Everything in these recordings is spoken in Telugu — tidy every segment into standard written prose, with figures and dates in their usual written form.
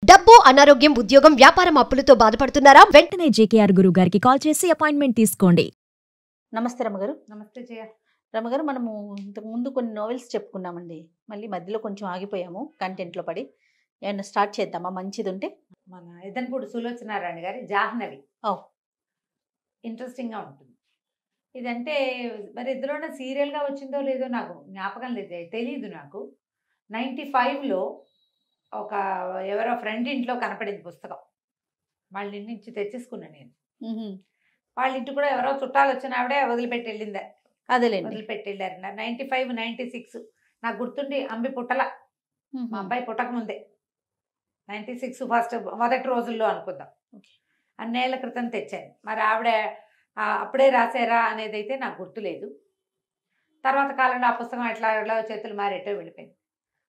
డబ్బు, అనారోగ్యం, ఉద్యోగం, వ్యాపారం అప్పులతో బాధపడుతున్నారా? వెంటనే జేకేఆర్ గురువు గారికి కాల్ చేసి అపాయింట్మెంట్ తీసుకోండి. నమస్తే రమ్మగారు. నమస్తే జయ. రమ్మగారు, మనము ఇంతకు ముందు కొన్ని నోవెల్స్ చెప్పుకున్నామండి. మళ్ళీ మధ్యలో కొంచెం ఆగిపోయాము కంటెంట్లో పడి. ఏమన్నా స్టార్ట్ చేద్దామా మంచిది ఉంటే? మన ఎదన్పూడి సులోచనారాయణ గారి జాహ్నవి. ఓ. ఇంట్రెస్టింగ్గా ఉంటుంది. ఇదంటే మరి ఇద్దరున్న సీరియల్గా వచ్చిందో లేదో నాకు జ్ఞాపకం లేదు, తెలీదు నాకు. 95లో ఒక ఎవరో ఫ్రెండ్ ఇంట్లో కనపడింది పుస్తకం. వాళ్ళ ఇంటి నుంచి తెచ్చేసుకున్నాను నేను. వాళ్ళ ఇంటి కూడా ఎవరో చుట్టాలు వచ్చిన ఆవిడే వదిలిపెట్టి వెళ్ళింది. అదేలేండి. వదిలిపెట్టి వెళ్ళారు. 95, 96 నాకు గుర్తుండి అంబి పుట్టల, మా అబ్బాయి పుట్టక ముందే 96 మొదటి రోజుల్లో అనుకుందాం. అన్నేళ్ల క్రితం తెచ్చాను. మరి ఆవిడ అప్పుడే రాశారా అనేది అయితే నాకు గుర్తులేదు. తర్వాత కాలంలో ఆ పుస్తకం ఎట్లా చేతులు మారేటో వెళ్ళిపోయింది.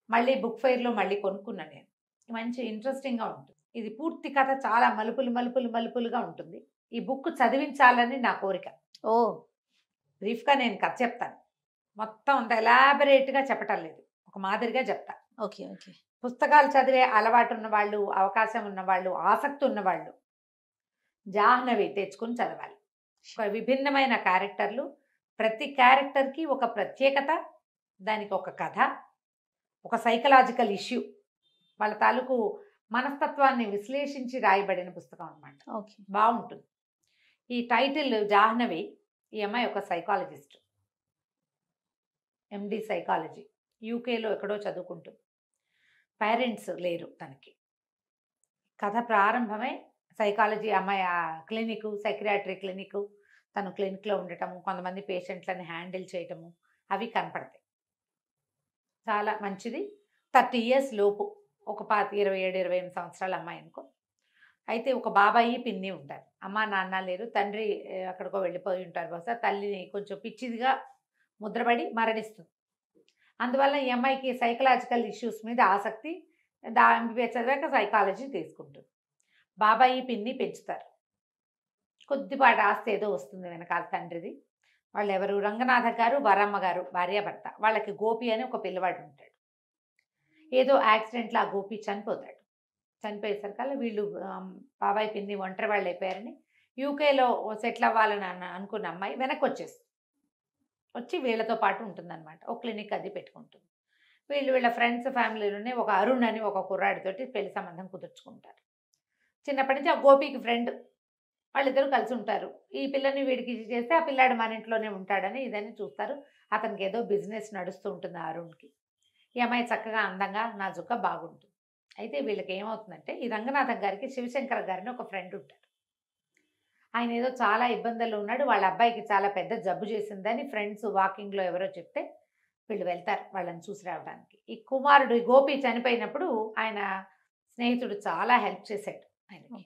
మళ్ళీ బుక్ ఫెయిర్లో మళ్ళీ కొనుక్కున్నాను నేను. మంచి ఇంట్రెస్టింగ్గా ఉంటుంది. ఇది పూర్తి కథ చాలా మలుపులుగా ఉంటుంది. ఈ బుక్ చదివించాలని నా కోరిక. ఓ. బ్రీఫ్గా నేను కథ చెప్తాను. మొత్తం అంత ఎలాబరేట్గా చెప్పటం లేదు, ఒక మాదిరిగా చెప్తా. Okay okay. పుస్తకాలు చదివే అలవాటు ఉన్నవాళ్ళు, అవకాశం ఉన్నవాళ్ళు, ఆసక్తి ఉన్నవాళ్ళు జాహ్నవి తెచ్చుకుని చదవాలి. విభిన్నమైన క్యారెక్టర్లు, ప్రతి క్యారెక్టర్కి ఒక ప్రత్యేకత, దానికి ఒక కథ, ఒక సైకలాజికల్ ఇష్యూ, వాళ్ళ తాలూకు మనస్తత్వాన్ని విశ్లేషించి రాయబడిన పుస్తకం అన్నమాట. ఓకే. బాగుంటుంది. ఈ టైటిల్ జాహ్నవి. ఈ అమ్మాయి ఒక సైకాలజిస్ట్, ఎండి సైకాలజీ. యూకేలో ఎక్కడో చదువుకుంటుంది. పేరెంట్స్ లేరు తనకి. కథ ప్రారంభమే సైకాలజీ అమ్మాయి ఆ క్లినిక్, సైక్రియాట్రీ క్లినిక్, తను క్లినిక్లో ఉండటము, కొంతమంది పేషెంట్లని హ్యాండిల్ చేయటము, అవి కనపడతాయి. చాలా మంచిది. 30 years లోపు, ఒక 27-28 సంవత్సరాల అమ్మాయి అనుకో. అయితే ఒక బాబాయి పిన్ని ఉంటారు. అమ్మ నాన్న లేరు, తండ్రి అక్కడికో వెళ్ళిపోయి ఉంటారు. బహుశా తల్లిని కొంచెం పిచ్చిదిగా ముద్రపడి మరణిస్తుంది. అందువల్ల ఈ అమ్మాయికి సైకలాజికల్ ఇష్యూస్ మీద ఆసక్తి. ఎంబీబీఎస్ చదివాక సైకాలజీ తీసుకుంటుంది. బాబాయి పిన్ని పెంచుతారు. కొద్దిపాటి ఆస్తి ఏదో వస్తుంది వెనకాల తండ్రిది. వాళ్ళు ఎవరు? రంగనాథ గారు, వరమ్మ గారు భార్యాభర్త. వాళ్ళకి గోపి అని ఒక పిల్లవాడు ఉంటాడు. ఏదో యాక్సిడెంట్లో ఆ గోపి చనిపోతాడు. చనిపోయేసరికల్లా వీళ్ళు బాబాయ్ పిన్ని ఒంటరి వాళ్ళు అయిపోయారని యూకేలో సెటిల్ అవ్వాలని అనుకున్న అమ్మాయి వెనక్కి వచ్చి వీళ్ళతో పాటు ఉంటుందన్నమాట. ఒక క్లినిక్ అది పెట్టుకుంటుంది. వీళ్ళ ఫ్రెండ్స్ ఫ్యామిలీలోనే ఒక అరుణ్ అని ఒక కుర్రాడితోటి పెళ్లి సంబంధం కుదుర్చుకుంటారు. చిన్నప్పటి నుంచి ఆ గోపికి ఫ్రెండ్. వాళ్ళిద్దరూ కలిసి ఉంటారు. ఈ పిల్లని వీడికి చేస్తే ఆ పిల్లాడు మన ఇంట్లోనే ఉంటాడని ఇదని చూస్తారు. అతనికి ఏదో బిజినెస్ నడుస్తూ ఉంటుంది అరుణ్కి. ఈ అమ్మాయి చక్కగా అందంగా నాజుగ్గా బాగుంటుంది. అయితే వీళ్ళకి ఏమవుతుందంటే, ఈ రంగనాథం గారికి శివశంకర్ గారిని ఒక ఫ్రెండ్ ఉంటారు. ఆయన ఏదో చాలా ఇబ్బందుల్లో ఉన్నాడు. వాళ్ళ అబ్బాయికి చాలా పెద్ద జబ్బు చేసిందని ఫ్రెండ్స్ వాకింగ్లో ఎవరో చెప్తే వీళ్ళు వెళ్తారు వాళ్ళని చూసి రావడానికి. ఈ కుమారుడు ఈ గోపి చనిపోయినప్పుడు ఆయన స్నేహితుడు చాలా హెల్ప్ చేశాడు ఆయనకి.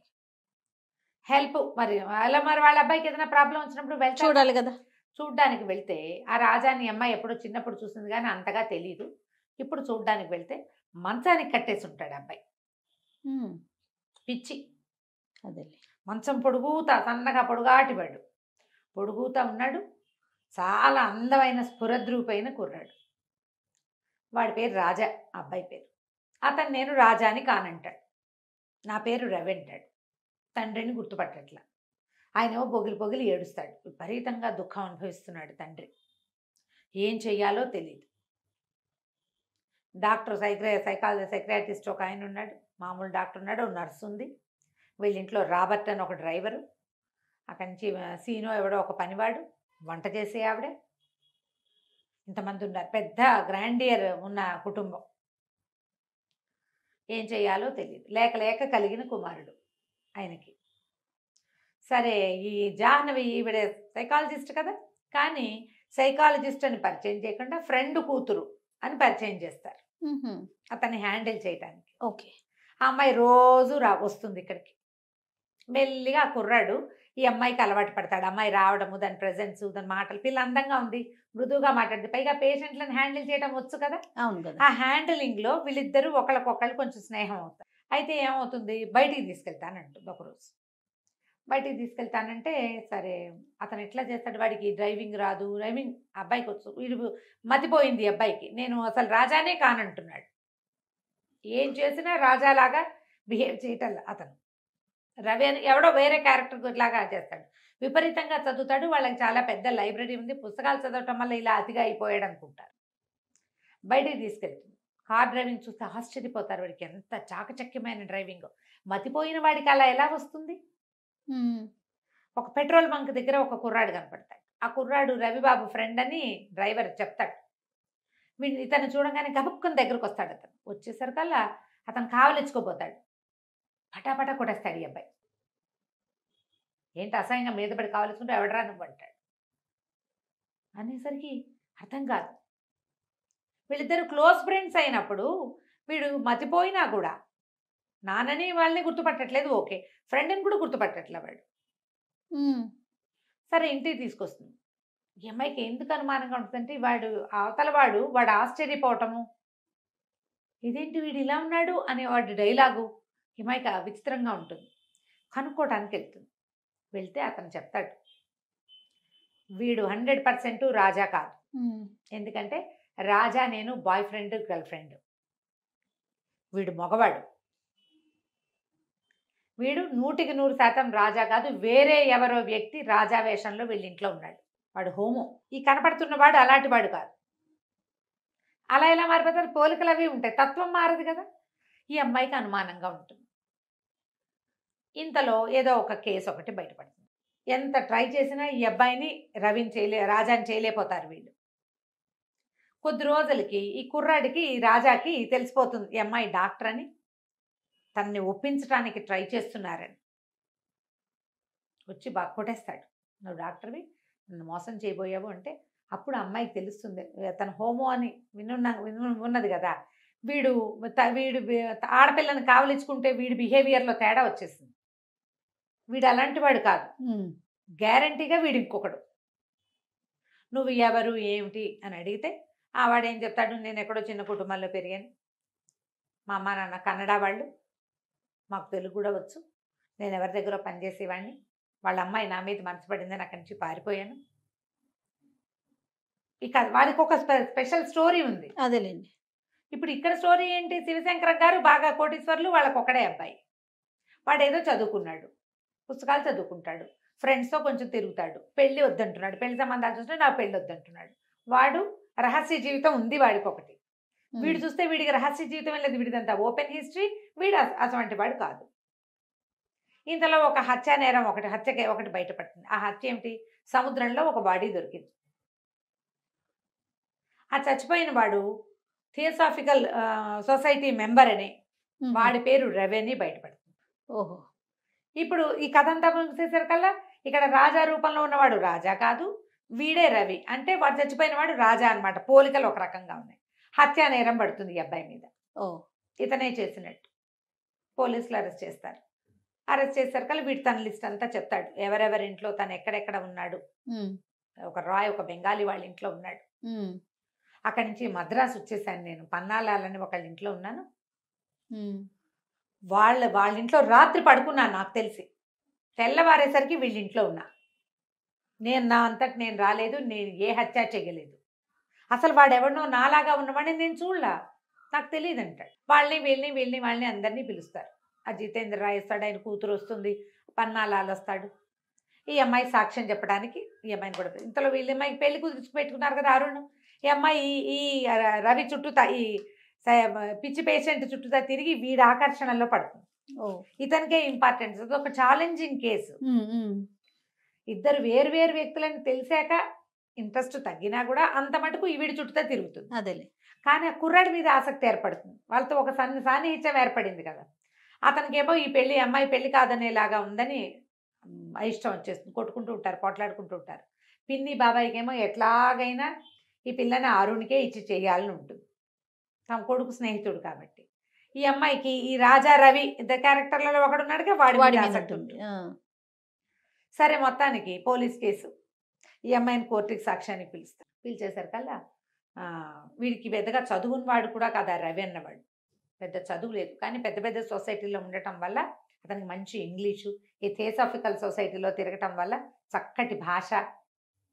హెల్ప్ మరి వాళ్ళ అబ్బాయికి ఏదైనా ప్రాబ్లం వచ్చినప్పుడు వెళ్తారు చూడాలి కదా. చూడ్డానికి వెళ్తే ఆ రాజాని అమ్మాయి ఎప్పుడో చిన్నప్పుడు చూసింది కానీ అంతగా తెలీదు. ఇప్పుడు చూడ్డానికి వెళ్తే మంచానికి కట్టేసి ఉంటాడు అబ్బాయి. పిచ్చి. అదే. మంచం పొడుగుతా, సన్నగా పొడుగాటివాడు, పొడుగుతా ఉన్నాడు. చాలా అందమైన స్ఫురద్రూపైన కుర్రాడు. వాడి పేరు రాజా, అబ్బాయి పేరు. అతను నేను రాజా అని కానంటాడు. నా పేరు రవి అంటాడు. తండ్రిని గుర్తుపట్టట్లా. ఆయనేమో పొగిలి ఏడుస్తాడు. విపరీతంగా దుఃఖం అనుభవిస్తున్నాడు తండ్రి. ఏం చెయ్యాలో తెలియదు. డాక్టర్ సైక్రియాటిస్ట్ ఒక ఆయన ఉన్నాడు, మామూలు డాక్టర్ ఉన్నాడు, నర్సు ఉంది. వీళ్ళింట్లో రాబర్ట్ అని ఒక డ్రైవరు, అక్కడి నుంచి సీనో ఎవడో ఒక పనివాడు, వంట చేసే ఆవిడ, ఇంతమంది ఉన్నారు. పెద్ద గ్రాండియర్ ఉన్న కుటుంబం. ఏం చేయాలో తెలియదు. లేక కలిగిన కుమారుడు ఆయనకి. సరే, ఈ జాహ్నవి ఈవిడ సైకాలజిస్ట్ కదా, కానీ సైకాలజిస్ట్ అని పరిచయం చేయకుండా ఫ్రెండ్ కూతురు అని పరిచయం చేస్తారు అతన్ని హ్యాండిల్ చేయడానికి. ఓకే. ఆ అమ్మాయి రోజు వస్తుంది ఇక్కడికి. మెల్లిగా ఆ కుర్రాడు ఈ అమ్మాయికి అలవాటు పడతాడు. అమ్మాయి రావడము, దాని ప్రెజెన్స్, దాని మాటలు. పిల్ల అందంగా ఉంది, మృదువుగా మాట్లాడుతుంది, పైగా పేషెంట్లను హ్యాండిల్ చేయడం వచ్చు కదా. అవును కదా. ఆ హ్యాండిలింగ్లో వీళ్ళిద్దరూ ఒకళ్ళకొకళ్ళు కొంచెం స్నేహం అవుతారు. అయితే ఏమవుతుంది, బయటికి తీసుకెళ్తానంటుంది ఒకరోజు. బయటికి తీసుకెళ్తానంటే సరే, అతను ఎట్లా చేస్తాడు, వాడికి డ్రైవింగ్ రాదు. డ్రైవింగ్ అబ్బాయికి వచ్చు. వీడు మతిపోయింది అబ్బాయికి. నేను అసలు రాజానే కానంటున్నాడు. ఏం చేసినా రాజాలాగా బిహేవ్ చేయటం అతను. రవి అని ఎవడో వేరే క్యారెక్టర్ లాగా చేస్తాడు. విపరీతంగా చదువుతాడు. వాళ్ళకి చాలా పెద్ద లైబ్రరీ ఉంది. పుస్తకాలు చదవటం వల్ల ఇలా అతిగా అయిపోయాడు అనుకుంటారు. బయటికి తీసుకెళ్తుంది. కార్ డ్రైవింగ్ చూస్తే ఆశ్చర్యపోతారు. వాడికి ఎంత చాకచక్యమైన డ్రైవింగ్. మతిపోయిన వాడికి అలా ఎలా వస్తుంది? ఒక పెట్రోల్ బంక్ దగ్గర ఒక కుర్రాడు కనపడతాడు. ఆ కుర్రాడు రవిబాబు ఫ్రెండ్ అని డ్రైవర్ చెప్తాడు. ఇతను చూడగానే గబుక్కుని దగ్గరకు వస్తాడు. అతను వచ్చేసరికల్లా అతను కావలించుకోపోతాడు. పటాపటా కొట్టేస్తాడు ఈ అబ్బాయి. ఏంటి అసహ్యంగా మీద పడి కావలించుకుంటే ఎవడరా నువ్వు అంటాడు. అనేసరికి అర్థం కాదు. వీళ్ళిద్దరు క్లోజ్ ఫ్రెండ్స్ అయినప్పుడు వీడు మతిపోయినా కూడా నాన్నని వాళ్ళని గుర్తుపట్టట్లేదు. ఓకే, ఫ్రెండ్ని కూడా గుర్తుపట్టట్లే వాడు. సరే ఇంటికి తీసుకొస్తుంది. ఈ అమ్మాయికి ఎందుకు అనుమానంగా ఉంటుందంటే అవతల వాడు ఆశ్చర్యపోవటము, ఇదేంటి వీడు ఇలా ఉన్నాడు అనే వాడి డైలాగు ఈ అమ్మాయికి విచిత్రంగా ఉంటుంది. కనుక్కోవడానికి వెళ్తుంది. వెళ్తే అతను చెప్తాడు, వీడు 100% రాజా కాదు. ఎందుకంటే రాజా నేను బాయ్ ఫ్రెండ్ గర్ల్ ఫ్రెండ్. వీడు మగవాడు. వీడు 100% రాజా కాదు. వేరే ఎవరో వ్యక్తి రాజా వేషంలో వీళ్ళ ఇంట్లో ఉన్నాడు. వాడు హోమో. ఈ కనపడుతున్న వాడు అలాంటి వాడు కాదు. అలా ఎలా మారిపోతారు? పోలికలు అవి ఉంటాయి, తత్వం మారదు కదా. ఈ అమ్మాయికి అనుమానంగా ఉంటుంది. ఇంతలో ఏదో ఒక కేసు ఒకటి బయటపడుతుంది. ఎంత ట్రై చేసినా ఈ అబ్బాయిని రాజాని చేయలేకపోతారు వీళ్ళు. కొద్ది రోజులకి ఈ కుర్రాడికి రాజాకి తెలిసిపోతుంది ఈ అమ్మాయి డాక్టర్ అని. తనని ఒప్పించడానికి ట్రై చేస్తున్నారని వచ్చి బాగా కొట్టేస్తాడు. నువ్వు డాక్టర్వి, నన్ను మోసం చేయబోయావు అంటే అప్పుడు అమ్మాయికి తెలుస్తుంది తన హోమో అని ఉన్నది కదా. వీడు ఆడపిల్లని కావలించుకుంటే వీడి బిహేవియర్లో తేడా వచ్చేసింది. వీడు అలాంటి వాడు కాదు, గ్యారంటీగా వీడు ఇంకొకడు. నువ్వు ఎవరు ఏమిటి అని అడిగితే వాడు ఏం చెప్తాడు, నేను ఎక్కడో చిన్న కుటుంబంలో పెరిగాను, మా అమ్మ నాన్న కన్నడ వాళ్ళు, మాకు తెలుగు కూడా వచ్చు, నేను ఎవరి దగ్గర పనిచేసేవాడిని, వాళ్ళ అమ్మాయి నా మీద మనసు పడిందని అక్కడి నుంచి పారిపోయాను. ఇక వాడికి ఒక స్పెషల్ స్టోరీ ఉంది. అదేలేండి. ఇప్పుడు ఇక్కడ స్టోరీ ఏంటి, శివశంకరం గారు బాగా కోటీశ్వర్లు, వాళ్ళకి ఒకడే అబ్బాయి. వాడు ఏదో చదువుకున్నాడు, పుస్తకాలు చదువుకుంటాడు, ఫ్రెండ్స్తో కొంచెం తిరుగుతాడు, పెళ్ళి వద్దంటున్నాడు, పెళ్లి సంబంధాలు చూస్తే నాకు పెళ్ళి వద్దంటున్నాడు. వాడు రహస్య జీవితం ఉంది వాడికి ఒకటి. వీడు చూస్తే వీడికి రహస్య జీవితం లేదు, వీడిదంతా ఓపెన్ హిస్టరీ. వీడు అటువంటి వాడు కాదు. ఇంతలో ఒక హత్య నేరం ఒకటి బయటపడుతుంది. ఆ హత్య ఏమిటి, సముద్రంలో ఒక బాడీ దొరికింది. ఆ చచ్చిపోయిన వాడు థియోసాఫికల్ సొసైటీ మెంబర్ అని, వాడి పేరు రవి అని బయటపడుతుంది. ఓహో. ఇప్పుడు ఈ కథ అంతా ముగిసేసరికల్లా ఇక్కడ రాజా రూపంలో ఉన్నవాడు రాజా కాదు, వీడే రవి. అంటే వాడు చచ్చిపోయిన వాడు రాజా అనమాట. పోలికలు ఒక రకంగా ఉన్నాయి. హత్యా నేరం పడుతుంది ఈ అబ్బాయి మీద. ఇతనే చేసినట్టు పోలీసులు అరెస్ట్ చేస్తారు. అరెస్ట్ చేసేసరికల్లా వీడు తన లిస్ట్ అంతా చెప్తాడు, ఎవరెవరి ఇంట్లో తను ఎక్కడెక్కడ ఉన్నాడు. ఒక బెంగాలీ వాళ్ళ ఇంట్లో ఉన్నాడు. అక్కడి నుంచి మద్రాసు వచ్చేసాను నేను, పన్నాలాలని ఒకళ్ళ ఇంట్లో ఉన్నాను. వాళ్ళ ఇంట్లో రాత్రి పడుకున్నాను నాకు తెలిసి. తెల్లవారేసరికి వీళ్ళ ఇంట్లో ఉన్నా. నా అంతటి నేను రాలేదు, నేను ఏ హత్య చేయలేదు. అసలు వాడెవడనో నాలాగా ఉన్నవాడిని నేను చూడలా, నాకు తెలియదు అంటాడు. వాళ్ళని అందరినీ పిలుస్తారు. ఆ జితేంద్ర రాయ్ వస్తాడు, ఆయన కూతురు వస్తుంది, పన్నాలాలు వస్తాడు. ఈ అమ్మాయి సాక్ష్యం చెప్పడానికి ఈ అమ్మాయిని కూడా. ఇంతలో వీళ్ళ అమ్మాయికి పెళ్లి కుదుర్చుకు పెట్టుకున్నారు కదా అరుణ్. ఈ అమ్మాయి ఈ రవి చుట్టూతా, ఈ పిచ్చి పేషెంట్ చుట్టూతా తిరిగి వీడి ఆకర్షణలో పడుతుంది. ఇతనికే ఇంపార్టెన్స్. అది ఒక ఛాలెంజింగ్ కేసు. ఇద్దరు వేరు వ్యక్తులని తెలిసాక ఇంట్రెస్ట్ తగ్గినా కూడా అంత మటుకు వీడి చుట్టూతా తిరుగుతుంది. అదేలే. కానీ ఆ కుర్రాడి మీద ఆసక్తి ఏర్పడుతుంది. వాళ్ళతో ఒక సాన్నిహిత్యం ఏర్పడింది కదా. అతనికేమో ఈ అమ్మాయి పెళ్లి కాదనేలాగా ఉందని ఇష్టం వచ్చేస్తుంది. కొట్టుకుంటూ ఉంటారు, పోట్లాడుకుంటూ ఉంటారు. పిన్ని బాబాయికి ఏమో ఎట్లాగైనా ఈ పిల్లని అరుణ్కే ఇచ్చి చేయాలని ఉంటుంది, తమ కొడుకు స్నేహితుడు కాబట్టి. ఈ అమ్మాయికి ఈ రాజా రవి ఇద్దరు క్యారెక్టర్లలో ఒకడు ఉన్నాడుగా, వాడి ఆసక్తి ఉంటుంది. సరే, మొత్తానికి పోలీస్ కేసు. ఈ అమ్మాయిని కోర్టుకి సాక్ష్యానికి పిలుస్తారు. పిలిచేసరికల్లా వీడికి పెద్దగా చదువుని వాడు కూడా కాదు రవి అన్నవాడు. పెద్ద చదువు లేదు, కానీ పెద్ద సొసైటీలో ఉండటం వల్ల అతనికి మంచి ఇంగ్లీషు, ఈ థియోసాఫికల్ సొసైటీలో తిరగటం వల్ల చక్కటి భాష,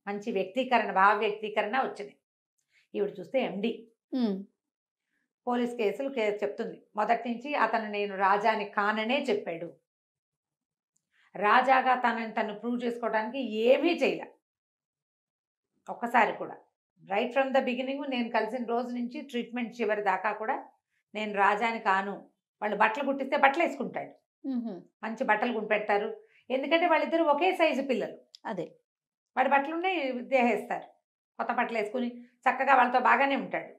మంచి వ్యక్తీకరణ, భావ వ్యక్తీకరణ వచ్చింది. ఈవిడ చూస్తే ఎండి. పోలీస్ కేసులు చెప్తుంది. మొదటి నుంచి అతను నేను రాజాని కాననే చెప్పాడు. రాజాగా తను ప్రూవ్ చేసుకోవడానికి ఏమీ చేయలే ఒక్కసారి కూడా. రైట్ ఫ్రమ్ ద బిగినింగ్ నేను కలిసిన రోజు నుంచి ట్రీట్మెంట్ చివరి దాకా కూడా నేను రాజాని కాను. వాళ్ళు బట్టలు కుట్టిస్తే బట్టలు వేసుకుంటాడు, మంచి బట్టలు కుట్టిపెడతారు. ఎందుకంటే వాళ్ళిద్దరు ఒకే సైజు పిల్లలు. అదే వాడి బట్టలు ఉన్నాయి దేహేస్తారు, కొత్త బట్టలు వేసుకుని చక్కగా వాళ్ళతో బాగానే ఉంటాడు.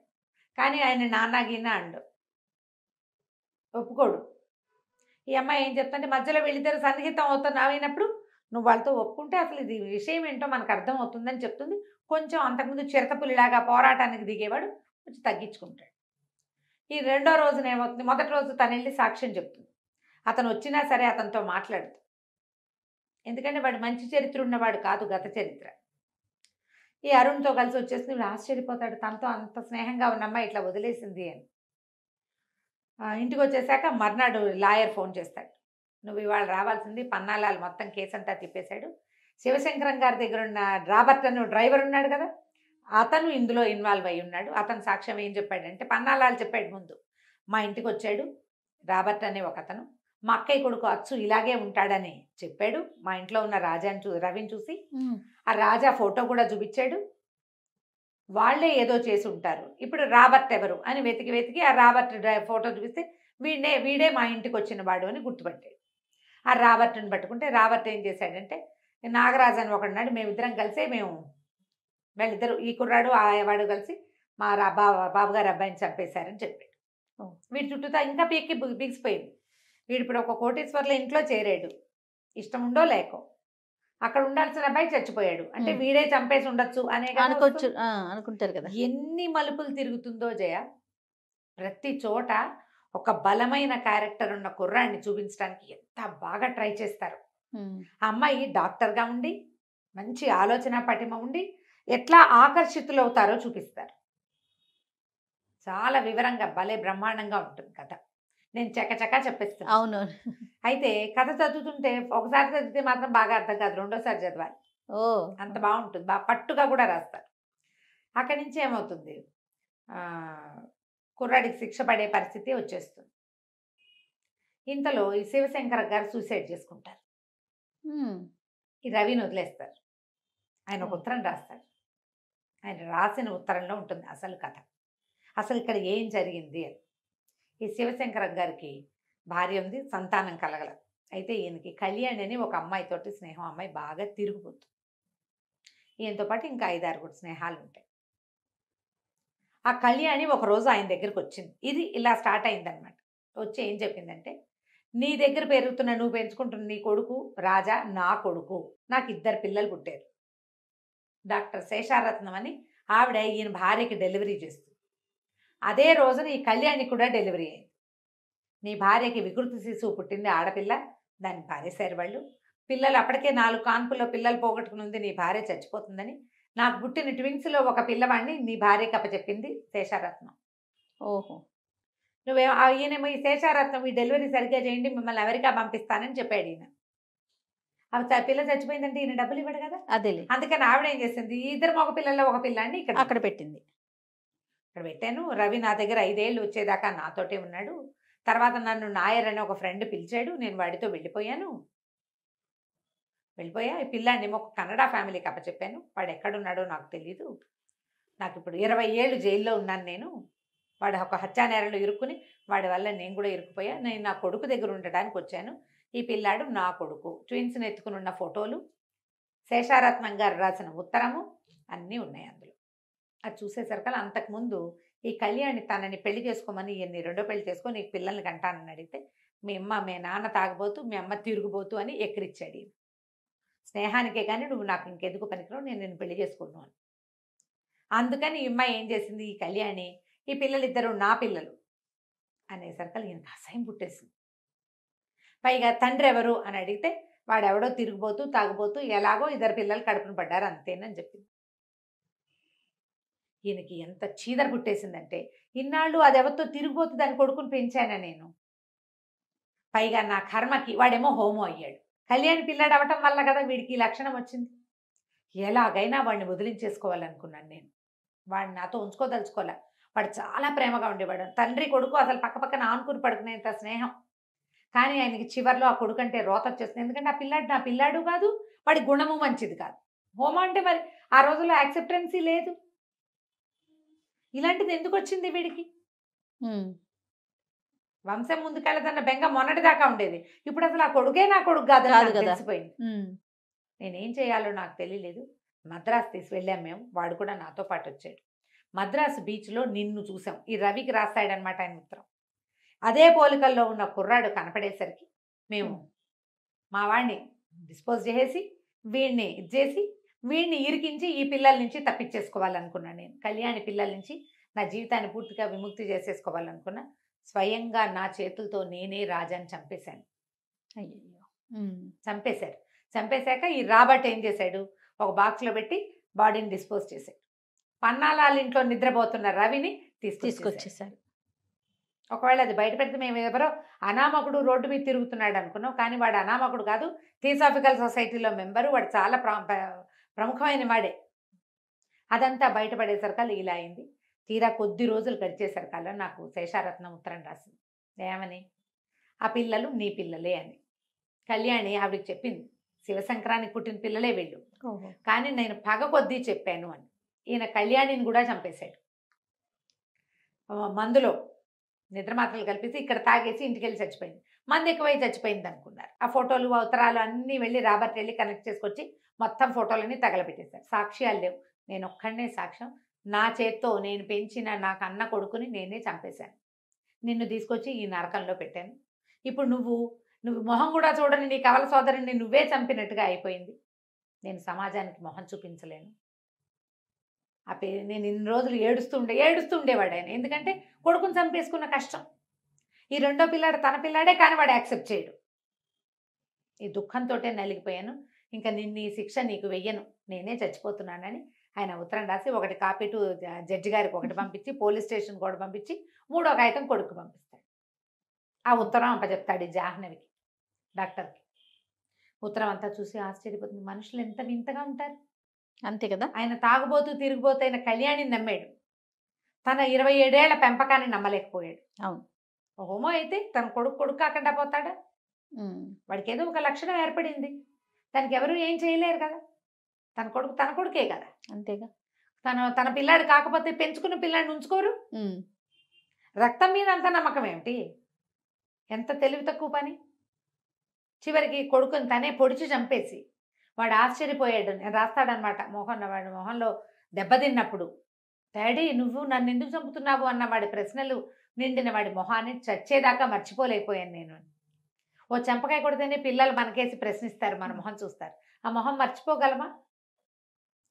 కానీ ఆయన నాన్న గిన్న అండు, ఒప్పుకోడు. ఈ అమ్మాయి ఏం చెప్తుంటే మధ్యలో వీళ్ళిద్దరు సన్నిహితం అయినప్పుడు నువ్వు వాళ్ళతో ఒప్పుకుంటే అసలు ఇది విషయం ఏంటో మనకు అర్థం అవుతుందని చెప్తుంది. కొంచెం అంతకుముందు చిరతపులిలాగా పోరాటానికి దిగేవాడు కొంచెం తగ్గించుకుంటాడు. ఈ రెండో రోజున ఏమవుతుంది, మొదటి రోజు తను వెళ్ళి సాక్ష్యం చెప్తుంది. అతను వచ్చినా సరే అతనితో మాట్లాడుతుంది. ఎందుకంటే వాడు మంచి చరిత్ర ఉన్నవాడు కాదు, గత చరిత్ర. ఈ అరుణ్తో కలిసి వచ్చేసి నువ్వు ఆశ్చర్యపోతాడు, తనతో అంత స్నేహంగా ఉన్న అమ్మాయి ఇట్లా వదిలేసింది అని. ఇంటికి వచ్చేసాక మర్నాడు లాయర్ ఫోన్ చేస్తాడు, నువ్వు ఇవాళ రావాల్సింది, పన్నాలాలు మొత్తం కేసు అంతా తిప్పేశాడు. శివశంకరం గారి దగ్గర ఉన్న రాబర్ట్ అనే డ్రైవర్ ఉన్నాడు కదా, అతను ఇందులో ఇన్వాల్వ్ అయి ఉన్నాడు. అతను సాక్ష్యం ఏం చెప్పాడంటే, పన్నాలాలు చెప్పాడు ముందు, మా ఇంటికి వచ్చాడు రాబర్ట్ అనే ఒక అతను, మా అక్కయ్య కొడుకు అచ్చు ఇలాగే ఉంటాడని చెప్పాడు. మా ఇంట్లో ఉన్న రవిని చూసి ఆ రాజా ఫోటో కూడా చూపించాడు. వాళ్ళే ఏదో చేసి ఉంటారు, ఇప్పుడు రాబర్ట్ ఎవరు అని వెతికి ఆ రాబర్ట్ ఫోటో చూపిస్తే వీడే మా ఇంటికి వచ్చిన వాడు అని గుర్తుపట్టాడు. ఆ రాబర్ట్ని పట్టుకుంటే రాబర్ట్ ఏం చేశాడంటే, నాగరాజు అని ఒకడున్నాడు, మేమిద్దరం కలిసే వీళ్ళిద్దరు ఈ కుర్రాడు వాడు కలిసి మా బాబుగారు అబ్బాయిని చంపేశారని చెప్పాడు. వీడి చుట్టూతా ఇంకా బిగిసిపోయింది. వీడు ఇప్పుడు ఒక కోటీశ్వర్ల ఇంట్లో చేరాడు, ఇష్టం ఉండో లేకో. అక్కడ ఉండాల్సిన అబ్బాయి చచ్చిపోయాడు అంటే వీడే చంపేసి ఉండొచ్చు అనే అనుకోవచ్చు, అనుకుంటారు కదా. ఎన్ని మలుపులు తిరుగుతుందో జయ. ప్రతి చోట ఒక బలమైన క్యారెక్టర్ ఉన్న కుర్రాడిని చూపించడానికి ఎంత బాగా ట్రై చేస్తారు. ఆ అమ్మాయి డాక్టర్గా ఉండి మంచి ఆలోచన పటిమ ఉండి ఎట్లా ఆకర్షితులు అవుతారో చూపిస్తారు. చాలా వివరంగా భలే బ్రహ్మాండంగా ఉంటుంది కథ. నేను చకచకా చెప్పేస్తాను. అవును. అయితే కథ చదువుతుంటే ఒకసారి చదివితే మాత్రం బాగా అర్థం కాదు, రెండోసారి చదవాలి. అంత బాగుంటుంది, బాగా పట్టుగా కూడా రాస్తారు. అక్కడి నుంచి ఏమవుతుంది, కుర్రాడికి శిక్ష పడే పరిస్థితి వచ్చేస్తుంది. ఇంతలో ఈ శివశంకర గారు సూసైడ్ చేసుకుంటారు. ఈ రవిని వదిలేస్తారు. ఆయన ఒక ఉత్తరం రాస్తాడు. ఆయన రాసిన ఉత్తరంలో ఉంటుంది అసలు కథ, అసలు ఇక్కడ ఏం జరిగింది అని. ఈ శివశంకర గారికి భార్య ఉంది, సంతానం కలగల. అయితే ఈయనకి కళ్యాణి అని ఒక అమ్మాయితోటి స్నేహం, అమ్మాయి బాగా తిరుగుపోతుంది. ఈయనతో పాటు ఇంకా 5-6 స్నేహాలు ఉంటాయి. ఆ కళ్యాణి ఒకరోజు ఆయన దగ్గరికి వచ్చింది. ఇది ఇలా స్టార్ట్ అయిందనమాట. వచ్చి ఏం చెప్పిందంటే, నీ దగ్గర పెరుగుతున్న నువ్వు పెంచుకుంటున్న నీ కొడుకు రాజా నా కొడుకు, నాకు 2 పిల్లలు పుట్టారు. డాక్టర్ శేషారత్నం అని ఆవిడ ఈయన భార్యకి డెలివరీ చేస్తుంది. అదే రోజున ఈ కళ్యాణి కూడా డెలివరీ అయింది. నీ భార్యకి వికృతి శిశువు పుట్టింది, ఆడపిల్ల, దాన్ని పారేశారు వాళ్ళు. పిల్లలు అప్పటికే 4 కాన్పుల్లో పిల్లలు పోగొట్టుకుని ఉంది, నీ భార్య చచ్చిపోతుందని నాకు పుట్టిన ట్విన్స్లో ఒక పిల్లవాడిని నీ భార్యకి అప్పచెప్పింది శేషారత్నం. ఓహో, నువ్వేమో ఈయనేమో ఈ శేషారత్నం ఈ డెలివరీ సరిగ్గా చేయండి, మిమ్మల్ని అమెరికా పంపిస్తానని చెప్పాడు ఈయన. అవి పిల్ల చచ్చిపోయిందంటే ఈయన డబ్బులు ఇవ్వడు కదా, అదేలే. అందుకని ఆవిడ ఏం చేసింది, 2 మగ పిల్లల్లో ఒక పిల్లాన్ని అక్కడ పెట్టింది. ఇక్కడ పెట్టాను. రవి నా దగ్గర 5 ఏళ్ళు వచ్చేదాకా నాతోటే ఉన్నాడు. తర్వాత నన్ను నాయర్ అని ఒక ఫ్రెండ్ పిలిచాడు, నేను వాడితో వెళ్ళిపోయా. ఈ పిల్లాన్ని ఒక కన్నడ ఫ్యామిలీకి అప్పచెప్పాను. వాడు ఎక్కడున్నాడో నాకు తెలీదు. నాకు ఇప్పుడు 20 ఏళ్ళు జైల్లో ఉన్నాను నేను. వాడు ఒక హత్యానేరంలో ఇరుక్కుని వాడి వల్ల నేను కూడా ఇరుక్కుపోయా. నేను నా కొడుకు దగ్గర ఉండడానికి వచ్చాను. ఈ పిల్లాడు నా కొడుకు. ట్విన్స్ని ఎత్తుకుని ఉన్న ఫోటోలు, శేషారత్నం గారు రాసిన ఉత్తరము అన్నీ ఉన్నాయి అందులో. అది చూసేసరికల్లా అంతకుముందు ఈ కళ్యాణి తనని పెళ్లి చేసుకోమని ఈయన్ని 2వ పెళ్లి చేసుకొని నీకు పిల్లల్ని కంటానని అడిగితే, మీ నాన్న తాగబోతూ మీ అమ్మ తిరుగుబోతూ అని ఎక్కిరిచ్చాడు ఈయన. స్నేహానికే కానీ నువ్వు నాకు ఇంకెందుకు పనికిరావు, నేను పెళ్లి చేసుకున్నాను అని. అందుకని ఈ అమ్మాయి ఏం చేసింది, ఈ కళ్యాణి ఈ పిల్లలిద్దరూ నా పిల్లలు అనేసరికల్లా ఈయనకు అసహ్యం పుట్టేసింది. పైగా తండ్రి ఎవరు అని అడిగితే వాడెవడో తిరిగిపోతూ తాగుబోతూ ఎలాగో 2 పిల్లలు కడుపున పడ్డారు అంతేనని చెప్పింది. ఈయనకి ఎంత చీదర పుట్టేసిందంటే, ఇన్నాళ్ళు అది ఎవరితో తిరిగిపోతూ దాన్ని కొడుకుని పెంచానా నేను, పైగా నా కర్మకి వాడేమో హోమో అయ్యాడు. కళ్యాణి పిల్లాడు అవ్వటం వల్ల కదా వీడికి ఈ లక్షణం వచ్చింది. ఎలాగైనా వాడిని వదిలించేసుకోవాలనుకున్నాను నేను. వాడిని నాతో ఉంచుకోదలుచుకోలే. వాడు చాలా ప్రేమగా ఉండేవాడు. తండ్రి కొడుకు అసలు పక్క పక్కన ఆనుకుని పడుకునేంత స్నేహం. కానీ ఆయనకి చివర్లో ఆ కొడుకు అంటే రోత వచ్చేస్తుంది. ఎందుకంటే ఆ పిల్లాడు నా పిల్లాడు కాదు, వాడి గుణము మంచిది కాదు. హోమ అంటే మరి ఆ రోజుల్లో యాక్సెప్టెన్సీ లేదు. ఇలాంటిది ఎందుకు వచ్చింది వీడికి? వంశం ముందుకెళ్ళదన్న బెంగ మొన్నటి దాకా ఉండేది. ఇప్పుడు అసలు ఆ కొడుకే నా కొడుకు కాదని కాదు నాకు కదా. తెలిసిపోయింది. నేనేం చేయాలో నాకు తెలియలేదు. మద్రాసు తీసి వెళ్ళాం మేము. వాడు కూడా నాతో పాటు వచ్చాడు. మద్రాసు బీచ్లో నిన్ను చూసాం. ఈ రవికి రాస్తాడనమాట ఆయన ఉత్తరం. అదే పోలికల్లో ఉన్న కుర్రాడు కనపడేసరికి మేము మా వాడిని డిస్పోజ్ చేసి వీడిని ఇచ్చేసి వీడిని ఇరికించి ఈ పిల్లల నుంచి తప్పించేసుకోవాలనుకున్నాను. నేను కళ్యాణి పిల్లల నుంచి నా జీవితాన్ని పూర్తిగా విముక్తి చేసేసుకోవాలనుకున్నా. స్వయంగా నా చేతులతో నేనే రాజాని చంపేశాను. అయ్యో. చంపేశారు. చంపేశాక ఈ రాబర్ట్ ఏం చేశాడు, ఒక బాక్స్లో పెట్టి బాడీని డిస్పోజ్ చేశాడు. పన్నాలాల ఇంట్లో నిద్రపోతున్న రవిని తీసుకొచ్చేసారు. తీసుకొచ్చేసారు. ఒకవేళ అది బయట పెడితే మేము ఎవరో అనామకుడు రోడ్డు మీద తిరుగుతున్నాడు అనుకున్నాం. కానీ వాడు అనామకుడు కాదు, థియోసాఫికల్ సొసైటీలో మెంబరు. వాడు చాలా ప్రముఖమైన వాడే. అదంతా బయటపడేసరికల్లా ఇలా అయింది. తీరా కొద్ది రోజులు గడిచేసరికల్లా నాకు శేషారత్నం ఉత్తరం రాసింది. ఏమని? ఆ పిల్లలు నీ పిల్లలే అని. కళ్యాణి ఆవిడకి చెప్పింది, శివశంకరానికి పుట్టిన పిల్లలే వీళ్ళు, కానీ నేను పగ కొద్దీ చెప్పాను అని. ఈయన కళ్యాణిని కూడా చంపేశాడు. మందులో నిద్ర మాత్రలు కల్పిస్తే ఇక్కడ తాగేసి ఇంటికి వెళ్ళి చచ్చిపోయింది. మంది ఎక్కువై చచ్చిపోయింది అనుకున్నారు. ఆ ఫోటోలు ఉత్తరాలు అన్నీ వెళ్ళి రాబర్ట్ వెళ్ళి కనెక్ట్ చేసుకొచ్చి మొత్తం ఫోటోలన్నీ తగలబెట్టేశారు. సాక్ష్యాలు లేవు. నేను ఒక్కడనే సాక్ష్యం. నా చేత్తో నేను పెంచిన నా కన్న కొడుకుని నేనే చంపేశాను. నిన్ను తీసుకొచ్చి ఈ నరకంలో పెట్టాను. ఇప్పుడు నువ్వు మొహం కూడా చూడని నీ కవల సోదరుని నువ్వే చంపినట్టుగా అయిపోయింది. నేను సమాజానికి మొహం చూపించలేను. నేను ఇన్ని రోజులు ఏడుస్తుండేవాడు ఆయన. ఎందుకంటే కొడుకుని చంపేసుకున్న కష్టం. ఈ రెండో పిల్లాడు తన పిల్లాడే, కానీ వాడు యాక్సెప్ట్ చేయడు. ఈ దుఃఖంతో నలిగిపోయాను. ఇంకా ఈ శిక్ష నీకు వెయ్యను, నేనే చచ్చిపోతున్నానని ఆయన ఉత్తరం రాసి ఒకటి కాపీ టు జడ్జి గారికి ఒకటి పంపించి, పోలీస్ స్టేషన్ కూడా పంపించి, మూడో కాగితం కొడుకు పంపిస్తాడు. ఆ ఉత్తరం అప్పచెప్తాడు ఈ జాహ్నవికి, డాక్టర్కి. ఉత్తరం అంతా చూసి ఆశ్చర్యపోతుంది. మనుషులు ఎంత వింతగా ఉంటారు. అంతే కదా. ఆయన తాగుబోతూ తిరిగిపోతూ అయిన కళ్యాణిని నమ్మాడు. తన 27 ఏళ్ల పెంపకాన్ని నమ్మలేకపోయాడు. అవును. హోమో అయితే తన కొడుకు కాకుండా పోతాడా? వాడికి ఏదో ఒక లక్షణం ఏర్పడింది. దానికి ఎవరు ఏం చేయలేరు కదా. తన కొడుకే కదా. అంతేగా. తన పిల్లాడు కాకపోతే పెంచుకున్న పిల్లాడిని ఉంచుకోరు. రక్తం మీద అంత నమ్మకం ఏమిటి? ఎంత తెలివి తక్కువ పని. చివరికి కొడుకుని తనే పొడిచి చంపేసి వాడు ఆశ్చర్యపోయాడు. రాస్తాడనమాట వాడి మొహంలో దెబ్బతిన్నప్పుడు, డాడీ నువ్వు నన్ను ఎందుకు చంపుతున్నావు అన్న వాడి ప్రశ్నలు నిండిన వాడి మొహాన్ని చచ్చేదాకా మర్చిపోలేకపోయాను నేను. ఓ చెంపకాయ కొడితేనే పిల్లలు మనకేసి ప్రశ్నిస్తారు, మన మొహం చూస్తారు. ఆ మొహం మర్చిపోగలమా?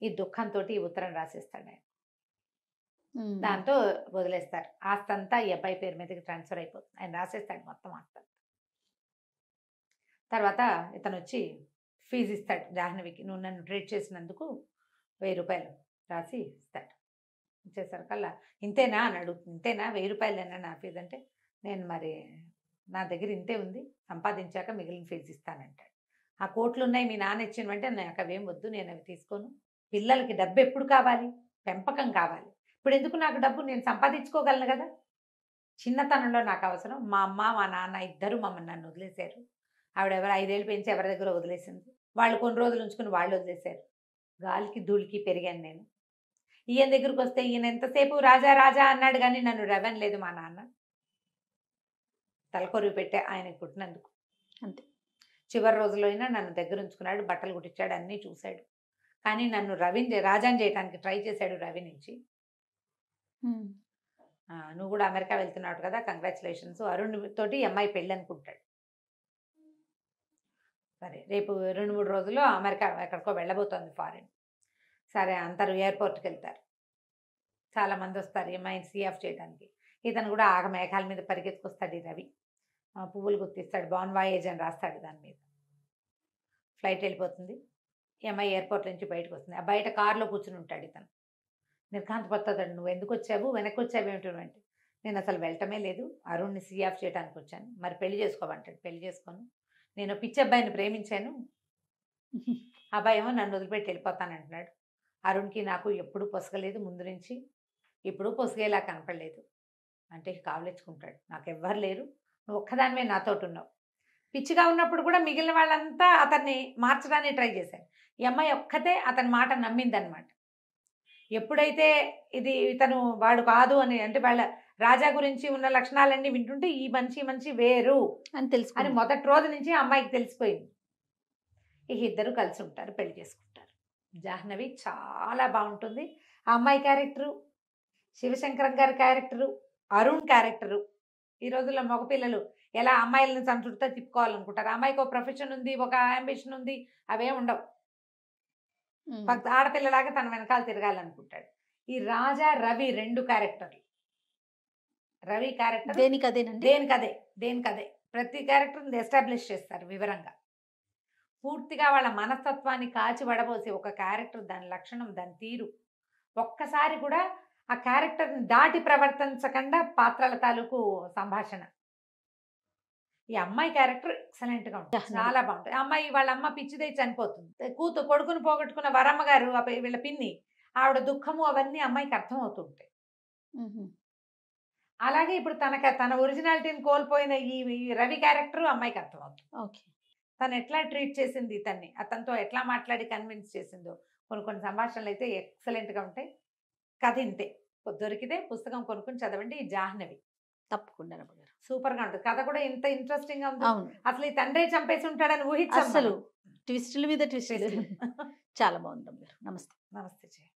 ఈ దుఃఖంతో ఈ ఉత్తరం రాసేస్తాడు ఆయన. దాంతో వదిలేస్తారు. ఆస్తంతా ఈ అబ్బాయి పేరు మీదకి ట్రాన్స్ఫర్ అయిపోతుంది. ఆయన రాసేస్తాడు మొత్తం ఆస్తంతా. తర్వాత ఇతను వచ్చి ఫీజు ఇస్తాడు జాహ్నవికి. నువ్వు నన్ను ట్రీట్ చేసినందుకు 1000 రూపాయలు రాసి ఇస్తాడు. ఇచ్చేసరికల్లా ఇంతేనా అని అడుగుతుంది. ఇంతేనా, 1000 రూపాయలేనా నా ఫీజు అంటే, నేను మరి నా దగ్గర ఇంతే ఉంది, సంపాదించాక మిగిలిన ఫీజు ఇస్తానంటాడు. ఆ కోట్లు ఉన్నాయి మీ నాన్న ఇచ్చినవంటే నాకు అవేం వద్దు, నేను అవి తీసుకోను. పిల్లలకి డబ్బు ఎప్పుడు కావాలి? పెంపకం కావాలి. ఇప్పుడు ఎందుకు నాకు డబ్బు? నేను సంపాదించుకోగలను కదా. చిన్నతనంలో నాకు అవసరం. మా అమ్మ మా నాన్న ఇద్దరు నన్ను వదిలేశారు. ఆవిడెవరు 5 ఏళ్ళు పెంచి ఎవరి దగ్గర వదిలేసింది. వాళ్ళు కొన్ని రోజులు ఉంచుకుని వాళ్ళు వదిలేశారు. గాలికి ధూళికి పెరిగాను నేను. ఈయన దగ్గరికి వస్తే ఈయన ఎంతసేపు రాజా రాజా అన్నాడు, కానీ నన్ను రెవెన్లేదు మా నాన్న. తలకొరివి పెట్టే ఆయనకు పుట్టినందుకు. అంతే. చివరి రోజుల్లో అయినా నన్ను దగ్గర ఉంచుకున్నాడు, బట్టలు కుట్టించాడు, అన్నీ చూశాడు. కానీ నన్ను రాజాని చేయడానికి ట్రై చేశాడు రవి నుంచి. నువ్వు కూడా అమెరికా వెళ్తున్నావు కదా, కంగ్రాచులేషన్స్, అరుణ్ తోటి అమ్మాయి పెళ్ళి అనుకుంటాడు. సరే రేపు 2-3 రోజుల్లో అమెరికా ఎక్కడికో వెళ్ళబోతోంది, ఫారిన్. సరే అందరూ ఎయిర్పోర్ట్కి వెళ్తారు. చాలామంది వస్తారు ఈ అమ్మాయిని సీ ఆఫ్ చేయడానికి. ఇతను కూడా ఆగ మేఘాల మీద పరిగెత్తుకొస్తాడు ఈ రవి. పువ్వులు గుర్తిస్తాడు, బాన్ వాయేజ్ అని రాస్తాడు దాని మీద. ఫ్లైట్ వెళ్ళిపోతుంది. ఈ అమ్మాయి ఎయిర్పోర్ట్ నుంచి బయటకు వస్తుంది. ఆ బయట కారులో కూర్చుని ఉంటాడు ఇతను. నిర్ఘాంతపోతాడు. నువ్వు ఎందుకు వచ్చావు, వెనక్కి వచ్చావు ఏమిటంటే, నేను అసలు వెళ్ళటమే లేదు, అరుణ్ని సీ ఆఫ్ చేయడానికి వచ్చాను. మరి పెళ్లి చేసుకోమంటాడు. పెళ్లి చేసుకోను, నేను పిచ్చి అబ్బాయిని ప్రేమించాను, అబ్బాయి ఏమో నన్ను వదిలిపెట్టి వెళ్ళిపోతానంటున్నాడు. అరుణ్కి నాకు ఎప్పుడు పొసగలేదు ముందు నుంచి. ఇప్పుడు పొసిగేలా కనపడలేదు అంటే కావలించుకుంటాడు. నాకు ఎవ్వరు లేరు, నువ్వు ఒక్కదానివే నాతోటి ఉన్నావు. పిచ్చిగా ఉన్నప్పుడు కూడా మిగిలిన వాళ్ళంతా అతన్ని మార్చడానికి ట్రై చేశారు. ఈ అమ్మాయి ఒక్కతే అతని మాట నమ్మిందనమాట. ఎప్పుడైతే ఇతను వాడు కాదు అని అంటే వాళ్ళ రాజా గురించి ఉన్న లక్షణాలన్నీ వింటుంటే ఈ మనిషి వేరు అని తెలుసు అని మొదటి రోజు నుంచి ఆ అమ్మాయికి తెలిసిపోయింది. ఇక ఇద్దరు కలిసి ఉంటారు, పెళ్లి చేసుకుంటారు. జాహ్నవి చాలా బాగుంటుంది. ఆ అమ్మాయి క్యారెక్టరు, శివశంకరం గారి క్యారెక్టరు, అరుణ్ క్యారెక్టరు. ఈ రోజుల్లో మగపిల్లలు ఎలా అమ్మాయిలను తన చుట్టూ తిప్పుకోవాలనుకుంటారు. అమ్మాయికి ఒక ప్రొఫెషన్ ఉంది, ఒక అంబిషన్ ఉంది, అవే ఉండవు. ఆడపిల్లలాగా తన వెనకాల తిరగాలనుకుంటాడు. ఈ రాజా రవి 2 క్యారెక్టర్లు. రవి క్యారెక్టర్ దేనికదేనండి, దేనికదే ప్రతి క్యారెక్టర్ని ఎస్టాబ్లిష్ చేస్తారు వివరంగా. పూర్తిగా వాళ్ళ మనస్తత్వాన్ని కాచి వడబోసి ఒక క్యారెక్టర్, దాని లక్షణం, దాని తీరు, ఒక్కసారి కూడా ఆ క్యారెక్టర్ని దాటి ప్రవర్తించకుండా పాత్రల తాలూకు సంభాషణ. ఈ అమ్మాయి క్యారెక్టర్ ఎక్సలెంట్గా ఉంటుంది, చాలా బాగుంటుంది. అమ్మాయి వాళ్ళ అమ్మ పిచ్చిదై చనిపోతుంది. కొడుకుని పోగొట్టుకున్న వరమ్మ గారు వీళ్ళ పిన్ని, ఆవిడ దుఃఖము అవన్నీ అమ్మాయికి అర్థమవుతుంటాయి. అలాగే ఇప్పుడు తన ఒరిజినాలిటీని కోల్పోయిన ఈ రవి క్యారెక్టర్ అమ్మాయికి అర్థమవుతుంది. ఓకే, తను ఎట్లా ట్రీట్ చేసింది ఇతన్ని, అతనితో ఎట్లా మాట్లాడి కన్విన్స్ చేసిందో. కొన్ని సంభాషణలు అయితే ఎక్సలెంట్గా ఉంటాయి. కథ ఇంతే. దొరికితే పుస్తకం కొనుక్కొని చదవండి. ఈ జాహ్నవి తప్పకుండా సూపర్గా ఉంటుంది. కథ కూడా ఇంత ఇంట్రెస్టింగ్గా ఉంది. అవును, అసలు ఈ తండ్రి చంపేసి ఉంటాడని ఊహించాలి. అసలు ట్విస్టుల మీద ట్విస్టులు. చాలా బాగుంది. నమస్తే. నమస్తే.